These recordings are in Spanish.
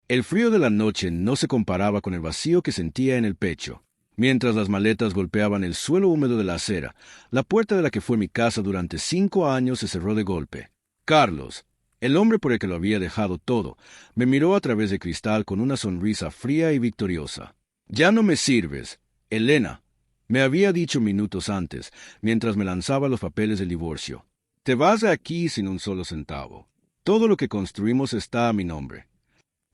El frío de la noche no se comparaba con el vacío que sentía en el pecho. Mientras las maletas golpeaban el suelo húmedo de la acera, la puerta de la que fue mi casa durante 5 años se cerró de golpe. Carlos, el hombre por el que lo había dejado todo, me miró a través de cristal con una sonrisa fría y victoriosa. «Ya no me sirves, Elena», me había dicho minutos antes, mientras me lanzaba los papeles del divorcio. «Te vas de aquí sin un solo centavo. Todo lo que construimos está a mi nombre».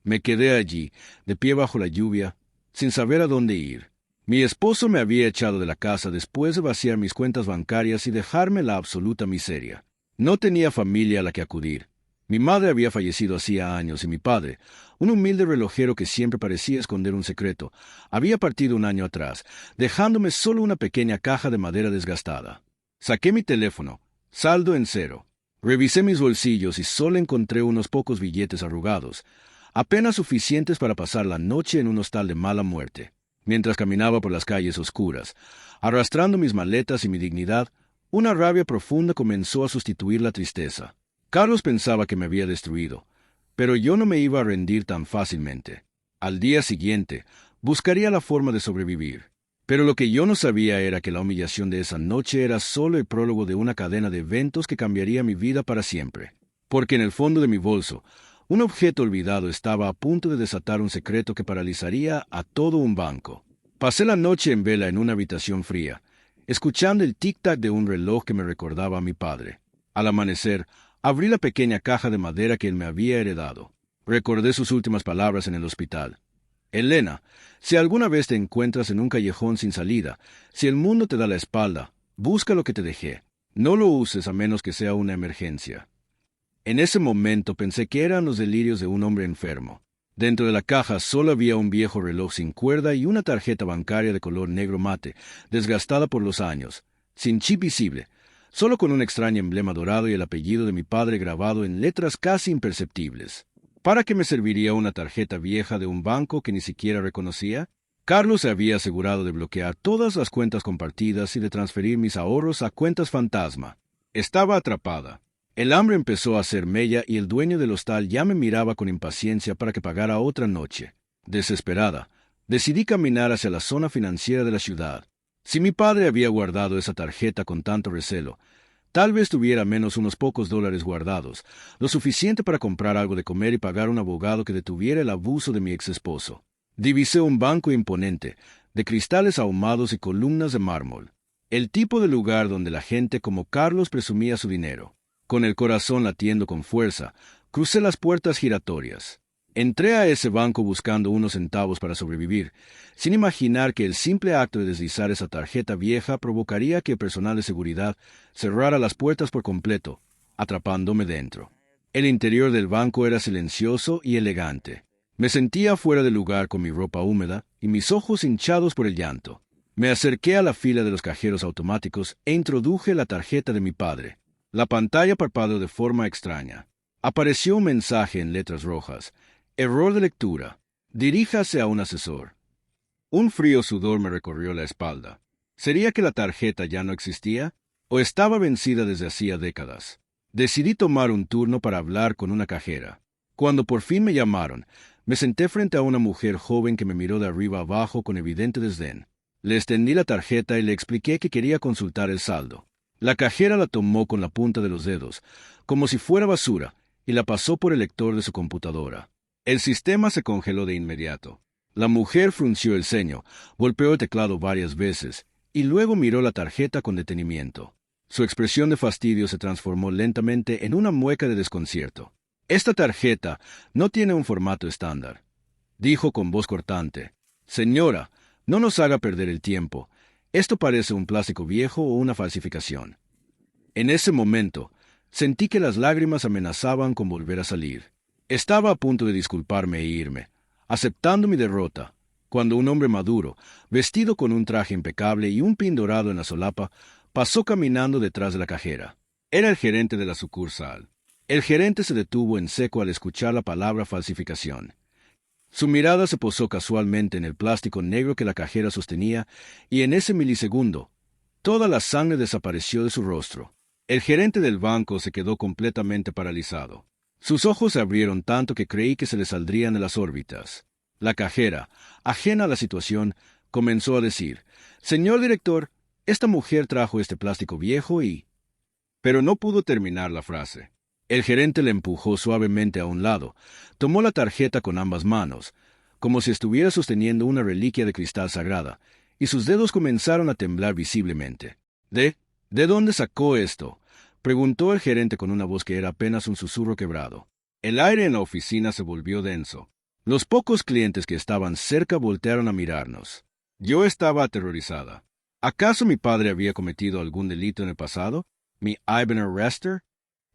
Me quedé allí, de pie bajo la lluvia, sin saber a dónde ir. Mi esposo me había echado de la casa después de vaciar mis cuentas bancarias y dejarme la absoluta miseria. No tenía familia a la que acudir. Mi madre había fallecido hacía años y mi padre, un humilde relojero que siempre parecía esconder un secreto, había partido un año atrás, dejándome solo una pequeña caja de madera desgastada. Saqué mi teléfono, saldo en cero. Revisé mis bolsillos y solo encontré unos pocos billetes arrugados, apenas suficientes para pasar la noche en un hostal de mala muerte. Mientras caminaba por las calles oscuras, arrastrando mis maletas y mi dignidad, una rabia profunda comenzó a sustituir la tristeza. Carlos pensaba que me había destruido, pero yo no me iba a rendir tan fácilmente. Al día siguiente, buscaría la forma de sobrevivir. Pero lo que yo no sabía era que la humillación de esa noche era solo el prólogo de una cadena de eventos que cambiaría mi vida para siempre. Porque en el fondo de mi bolso, un objeto olvidado estaba a punto de desatar un secreto que paralizaría a todo un banco. Pasé la noche en vela en una habitación fría, escuchando el tic-tac de un reloj que me recordaba a mi padre. Al amanecer, abrí la pequeña caja de madera que él me había heredado. Recordé sus últimas palabras en el hospital. «Elena, si alguna vez te encuentras en un callejón sin salida, si el mundo te da la espalda, busca lo que te dejé. No lo uses a menos que sea una emergencia». En ese momento pensé que eran los delirios de un hombre enfermo. Dentro de la caja solo había un viejo reloj sin cuerda y una tarjeta bancaria de color negro mate, desgastada por los años, sin chip visible, solo con un extraño emblema dorado y el apellido de mi padre grabado en letras casi imperceptibles. ¿Para qué me serviría una tarjeta vieja de un banco que ni siquiera reconocía? Carlos se había asegurado de bloquear todas las cuentas compartidas y de transferir mis ahorros a cuentas fantasma. Estaba atrapada. El hambre empezó a hacer mella y el dueño del hostal ya me miraba con impaciencia para que pagara otra noche. Desesperada, decidí caminar hacia la zona financiera de la ciudad. Si mi padre había guardado esa tarjeta con tanto recelo, tal vez tuviera menos unos pocos dólares guardados, lo suficiente para comprar algo de comer y pagar un abogado que detuviera el abuso de mi ex esposo. Divisé un banco imponente, de cristales ahumados y columnas de mármol. El tipo de lugar donde la gente como Carlos presumía su dinero. Con el corazón latiendo con fuerza, crucé las puertas giratorias. Entré a ese banco buscando unos centavos para sobrevivir, sin imaginar que el simple acto de deslizar esa tarjeta vieja provocaría que el personal de seguridad cerrara las puertas por completo, atrapándome dentro. El interior del banco era silencioso y elegante. Me sentía fuera de lugar con mi ropa húmeda y mis ojos hinchados por el llanto. Me acerqué a la fila de los cajeros automáticos e introduje la tarjeta de mi padre. La pantalla parpadeó de forma extraña. Apareció un mensaje en letras rojas. Error de lectura. Diríjase a un asesor. Un frío sudor me recorrió la espalda. ¿Sería que la tarjeta ya no existía? ¿O estaba vencida desde hacía décadas? Decidí tomar un turno para hablar con una cajera. Cuando por fin me llamaron, me senté frente a una mujer joven que me miró de arriba abajo con evidente desdén. Le extendí la tarjeta y le expliqué que quería consultar el saldo. La cajera la tomó con la punta de los dedos, como si fuera basura, y la pasó por el lector de su computadora. El sistema se congeló de inmediato. La mujer frunció el ceño, golpeó el teclado varias veces, y luego miró la tarjeta con detenimiento. Su expresión de fastidio se transformó lentamente en una mueca de desconcierto. «Esta tarjeta no tiene un formato estándar», dijo con voz cortante. «Señora, no nos haga perder el tiempo. Esto parece un plástico viejo o una falsificación». En ese momento, sentí que las lágrimas amenazaban con volver a salir. Estaba a punto de disculparme e irme, aceptando mi derrota, cuando un hombre maduro, vestido con un traje impecable y un pin dorado en la solapa, pasó caminando detrás de la cajera. Era el gerente de la sucursal. El gerente se detuvo en seco al escuchar la palabra falsificación. Su mirada se posó casualmente en el plástico negro que la cajera sostenía, y en ese milisegundo, toda la sangre desapareció de su rostro. El gerente del banco se quedó completamente paralizado. Sus ojos se abrieron tanto que creí que se le saldrían de las órbitas. La cajera, ajena a la situación, comenzó a decir: «Señor director, esta mujer trajo este plástico viejo y...». Pero no pudo terminar la frase. El gerente le empujó suavemente a un lado, tomó la tarjeta con ambas manos, como si estuviera sosteniendo una reliquia de cristal sagrada, y sus dedos comenzaron a temblar visiblemente. ¿De dónde sacó esto?», preguntó el gerente con una voz que era apenas un susurro quebrado. El aire en la oficina se volvió denso. Los pocos clientes que estaban cerca voltearon a mirarnos. Yo estaba aterrorizada. ¿Acaso mi padre había cometido algún delito en el pasado? ¿Mi Ivan Rester?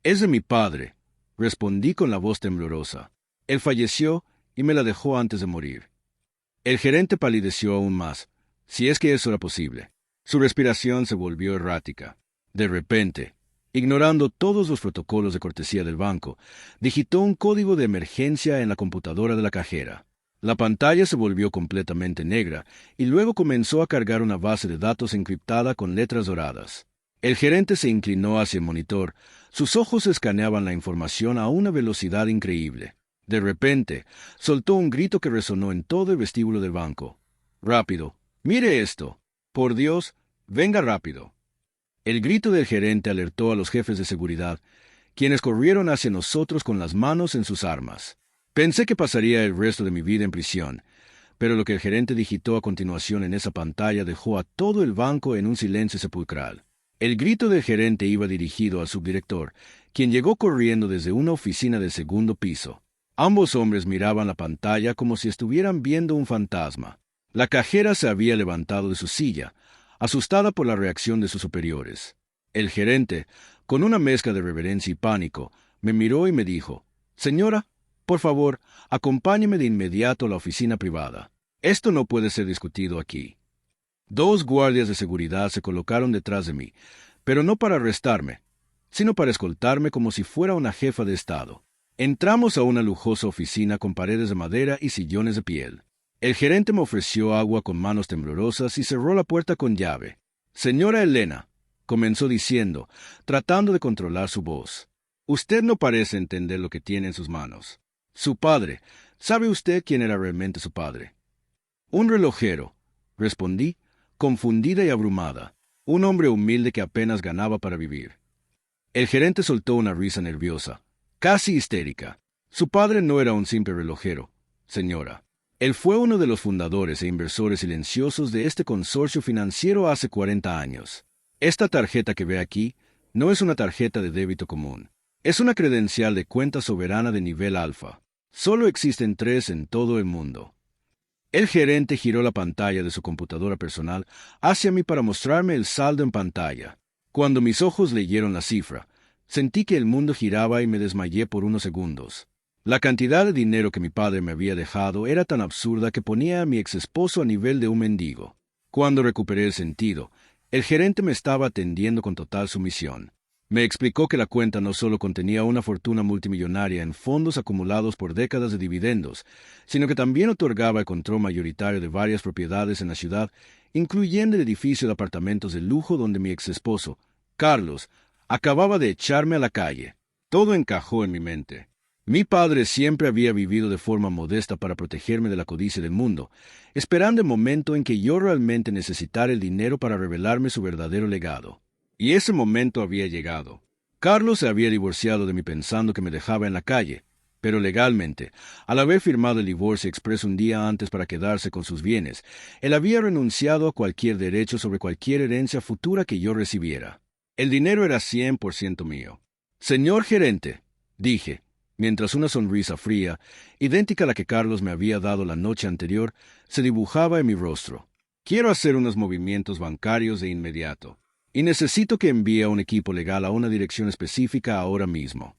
«Es de mi padre», respondí con la voz temblorosa. «Él falleció y me la dejó antes de morir». El gerente palideció aún más, si es que eso era posible. Su respiración se volvió errática. De repente, ignorando todos los protocolos de cortesía del banco, digitó un código de emergencia en la computadora de la cajera. La pantalla se volvió completamente negra y luego comenzó a cargar una base de datos encriptada con letras doradas. El gerente se inclinó hacia el monitor. Sus ojos escaneaban la información a una velocidad increíble. De repente, soltó un grito que resonó en todo el vestíbulo del banco. «¡Rápido! ¡Mire esto! ¡Por Dios! ¡Venga rápido!». El grito del gerente alertó a los jefes de seguridad, quienes corrieron hacia nosotros con las manos en sus armas. Pensé que pasaría el resto de mi vida en prisión, pero lo que el gerente digitó a continuación en esa pantalla dejó a todo el banco en un silencio sepulcral. El grito del gerente iba dirigido al subdirector, quien llegó corriendo desde una oficina del segundo piso. Ambos hombres miraban la pantalla como si estuvieran viendo un fantasma. La cajera se había levantado de su silla, asustada por la reacción de sus superiores. El gerente, con una mezcla de reverencia y pánico, me miró y me dijo: «Señora, por favor, acompáñeme de inmediato a la oficina privada. Esto no puede ser discutido aquí». 2 guardias de seguridad se colocaron detrás de mí, pero no para arrestarme, sino para escoltarme como si fuera una jefa de Estado. Entramos a una lujosa oficina con paredes de madera y sillones de piel. El gerente me ofreció agua con manos temblorosas y cerró la puerta con llave. «Señora Elena», comenzó diciendo, tratando de controlar su voz, «usted no parece entender lo que tiene en sus manos. Su padre, ¿sabe usted quién era realmente su padre?». «Un relojero», respondí, confundida y abrumada. «Un hombre humilde que apenas ganaba para vivir». El gerente soltó una risa nerviosa, casi histérica. «Su padre no era un simple relojero, señora. Él fue uno de los fundadores e inversores silenciosos de este consorcio financiero hace 40 años. Esta tarjeta que ve aquí no es una tarjeta de débito común. Es una credencial de cuenta soberana de nivel alfa. Solo existen 3 en todo el mundo». El gerente giró la pantalla de su computadora personal hacia mí para mostrarme el saldo en pantalla. Cuando mis ojos leyeron la cifra, sentí que el mundo giraba y me desmayé por unos segundos. La cantidad de dinero que mi padre me había dejado era tan absurda que ponía a mi exesposo a nivel de un mendigo. Cuando recuperé el sentido, el gerente me estaba atendiendo con total sumisión. Me explicó que la cuenta no solo contenía una fortuna multimillonaria en fondos acumulados por décadas de dividendos, sino que también otorgaba el control mayoritario de varias propiedades en la ciudad, incluyendo el edificio de apartamentos de lujo donde mi exesposo, Carlos, acababa de echarme a la calle. Todo encajó en mi mente. Mi padre siempre había vivido de forma modesta para protegerme de la codicia del mundo, esperando el momento en que yo realmente necesitara el dinero para revelarme su verdadero legado. Y ese momento había llegado. Carlos se había divorciado de mí pensando que me dejaba en la calle, pero legalmente, al haber firmado el divorcio expreso un día antes para quedarse con sus bienes, él había renunciado a cualquier derecho sobre cualquier herencia futura que yo recibiera. El dinero era 100% mío. «Señor gerente», dije, mientras una sonrisa fría, idéntica a la que Carlos me había dado la noche anterior, se dibujaba en mi rostro. «Quiero hacer unos movimientos bancarios de inmediato. Y necesito que envíe a un equipo legal a una dirección específica ahora mismo».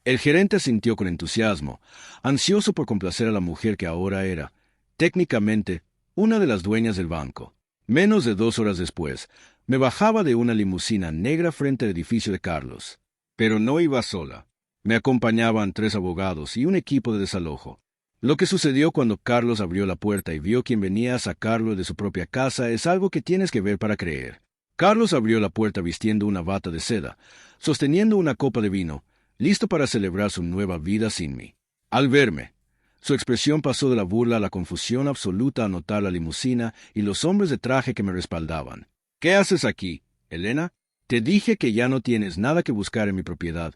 El gerente asintió con entusiasmo, ansioso por complacer a la mujer que ahora era, técnicamente, una de las dueñas del banco. Menos de 2 horas después, me bajaba de una limusina negra frente al edificio de Carlos. Pero no iba sola. Me acompañaban 3 abogados y un equipo de desalojo. Lo que sucedió cuando Carlos abrió la puerta y vio quién venía a sacarlo de su propia casa es algo que tienes que ver para creer. Carlos abrió la puerta vistiendo una bata de seda, sosteniendo una copa de vino, listo para celebrar su nueva vida sin mí. Al verme, su expresión pasó de la burla a la confusión absoluta al notar la limusina y los hombres de traje que me respaldaban. «¿Qué haces aquí, Elena? Te dije que ya no tienes nada que buscar en mi propiedad»,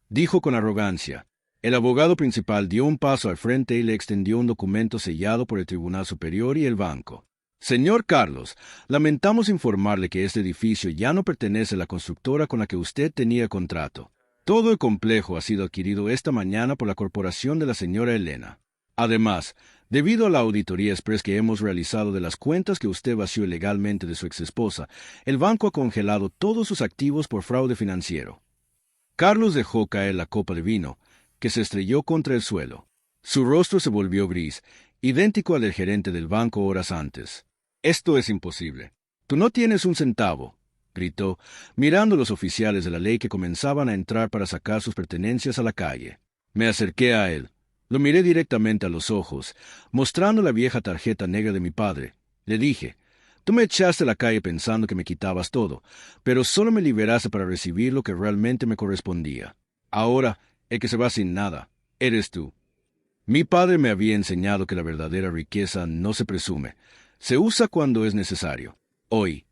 dijo con arrogancia. El abogado principal dio un paso al frente y le extendió un documento sellado por el Tribunal Superior y el banco. «Señor Carlos, lamentamos informarle que este edificio ya no pertenece a la constructora con la que usted tenía contrato. Todo el complejo ha sido adquirido esta mañana por la corporación de la señora Elena. Además, debido a la auditoría express que hemos realizado de las cuentas que usted vació ilegalmente de su exesposa, el banco ha congelado todos sus activos por fraude financiero». Carlos dejó caer la copa de vino, que se estrelló contra el suelo. Su rostro se volvió gris, idéntico al del gerente del banco horas antes. «Esto es imposible. Tú no tienes un centavo», gritó, mirando a los oficiales de la ley que comenzaban a entrar para sacar sus pertenencias a la calle. Me acerqué a él. Lo miré directamente a los ojos, mostrando la vieja tarjeta negra de mi padre. Le dije: «Tú me echaste a la calle pensando que me quitabas todo, pero solo me liberaste para recibir lo que realmente me correspondía. Ahora, el que se va sin nada, eres tú». Mi padre me había enseñado que la verdadera riqueza no se presume, se usa cuando es necesario. Hoy,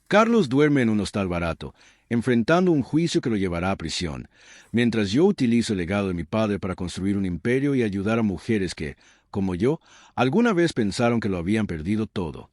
Carlos duerme en un hostal barato, enfrentando un juicio que lo llevará a prisión, mientras yo utilizo el legado de mi padre para construir un imperio y ayudar a mujeres que, como yo, alguna vez pensaron que lo habían perdido todo.